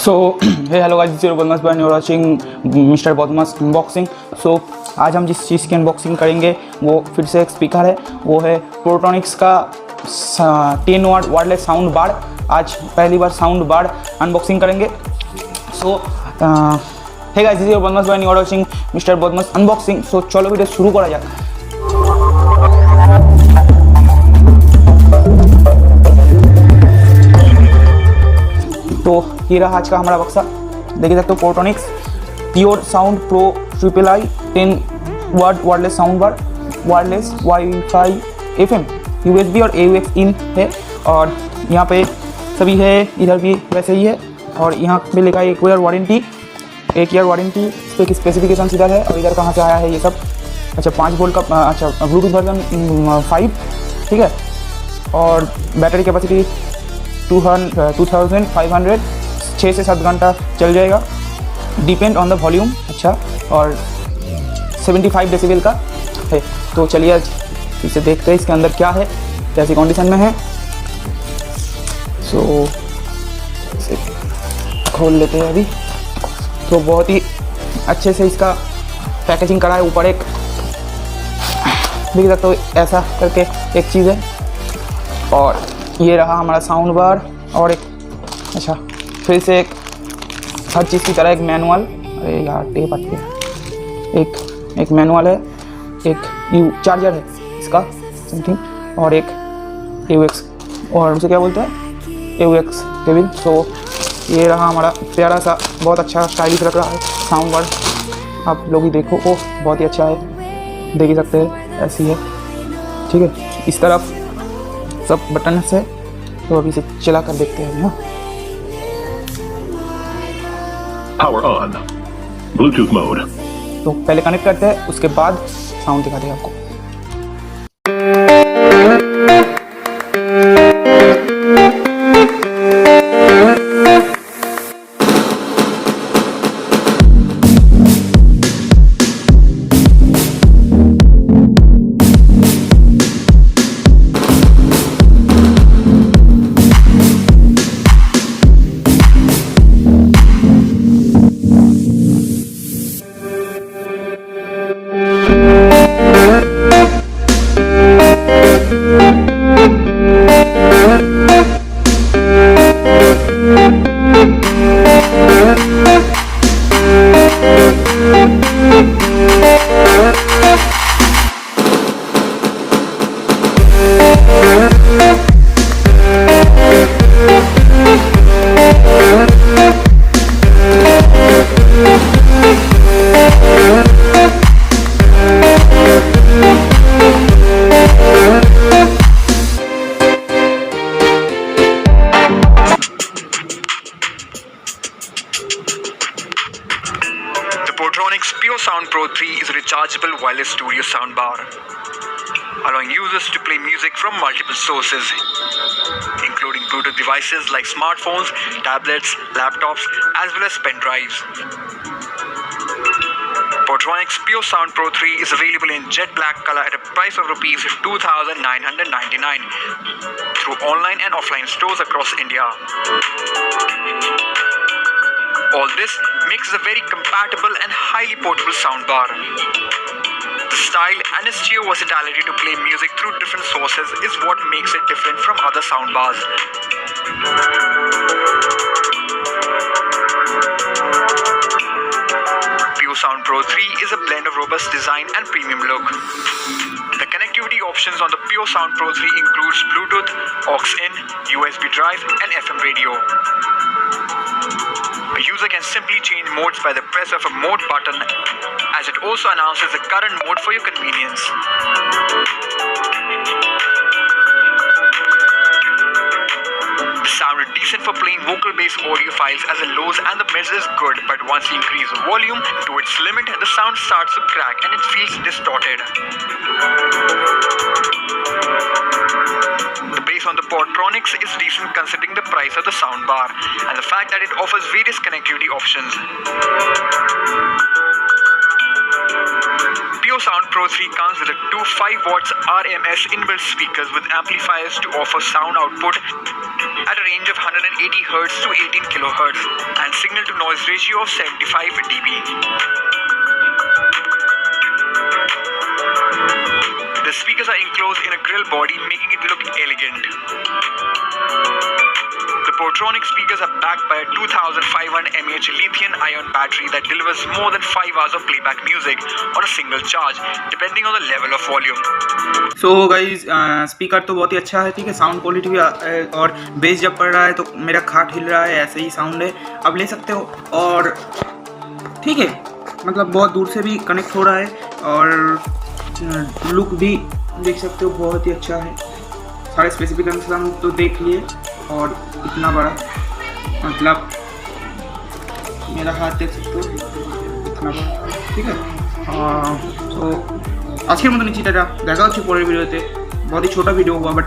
So hey hello guys, this is Badmash bun, you are watching mister Badmash unboxing. So आज हम जिस चीज़ की unboxing करेंगे वो फिर से एक स्पीकर है, वो है प्रोटोनिक्स का 10 वाट वायरलेस साउंड बार। आज पहली बार साउंड बार अनबॉक्सिंग करेंगे। सो hey guys, this is Badmash bun, you are watching mister Badmash unboxing. सो चलो वीडियो शुरू करा जाए। तो ये रहा आज का हमारा बक्सा। देख सकते हो Protonics pure sound pro triple I 10 watt wireless sound bar, wireless WiFi FM USB और AUX इन है। और यहाँ पे सभी है, इधर भी वैसे ही है। और यहाँ पे लिखा है 1 ईयर वारंटी, 1 ईयर वारंटी। इस पर स्पेसिफिकेशन इधर है। और इधर कहाँ से आया है ये सब? अच्छा 5 वोल्ट का, अच्छा ब्लूटूथ वर्जन 5, ठीक है। और बैटरी कैपेसिटी 2500, 6 से 7 घंटा चल जाएगा, डिपेंड ऑन द वॉल्यूम। अच्छा, और 75 डेसिबल का है। तो चलिए आज इसे देखते हैं इसके अंदर क्या है, कैसी कंडीशन में है। सो इसे खोल लेते हैं अभी। तो बहुत ही अच्छे से इसका पैकेजिंग करा है। ऊपर एक देख सकते हो ऐसा करके एक चीज़ है। और ये रहा हमारा साउंड बार। और एक अच्छा फिर से एक हर चीज़ की तरह एक मैनुअल, अरे यार टेप हट गया, एक मैनुअल है, एक चार्जर है इसका समथिंग, और एक AUX, और उसे क्या बोलते हैं, AUX केबल। सो ये रहा हमारा प्यारा सा, बहुत अच्छा स्टाइलिश लग रहा है साउंड बार। आप लोग ही देखो, ओह बहुत ही अच्छा है, देख ही सकते हैं ऐसी है, ठीक है। इस तरफ सब बटन है। तो अभी इसे चला कर देखते हैं। हाँ, Power on. Bluetooth mode. तो पहले कनेक्ट करते हैं, उसके बाद साउंड दिखाते हैं आपको। Portronix Pure Sound Pro 3 is a rechargeable wireless studio soundbar, allowing users to play music from multiple sources, including Bluetooth devices like smartphones, tablets, laptops, as well as pen drives. Portronix Pure Sound Pro 3 is available in jet black color at a price of Rs 2,999 through online and offline stores across India. All this makes it a very compatible and highly portable soundbar. The style and its sheer versatility to play music through different sources is what makes it different from other soundbars. Pure Sound Pro 3 is a blend of robust design and premium look. The connectivity options on the Pure Sound Pro 3 includes Bluetooth, aux-in, USB drive and FM radio. A user can simply change modes by the press of a mode button, as it also announces the current mode for your convenience. The sound is decent for playing vocal-based audio files, as the lows and the mids is good, but once you increase the volume to its limit, the sound starts to crack and it feels distorted. The bass on the Portronix is decent considering the price of the soundbar and the fact that it offers various connectivity options. Pure Sound Pro 3 comes with a two 5 watts RMS inbuilt speakers with amplifiers to offer sound output at a range of 180 Hz to 18 kHz and signal to noise ratio of 75 dB. The speakers are enclosed in a grill body, making it look elegant. The Portronics speakers are backed by a 2500 mAh lithium-ion battery that delivers more than 5 hours of playback music on a single charge, depending on the level of volume. So guys speaker तो बहुत ही अच्छा है, ठीक है। Sound quality भी और base जब पड़ रहा है तो मेरा खाट हिल रहा है, ऐसे ही साउंड है, आप ले सकते हो। और ठीक है, मतलब बहुत दूर से भी कनेक्ट हो रहा है और लुक भी देख सकते हो, बहुत ही अच्छा है। सारे स्पेसिफिकेशन तो देख लिए और इतना बड़ा, मतलब मेरा हाथ देख सकते हो, इतना बड़ा, ঠিক আছে। তো আজকের মতো নিচ্ছি, টাটা, দেখা হচ্ছে পরের ভিডিওতে। बहुत ही छोटा वीडियो हुआ बट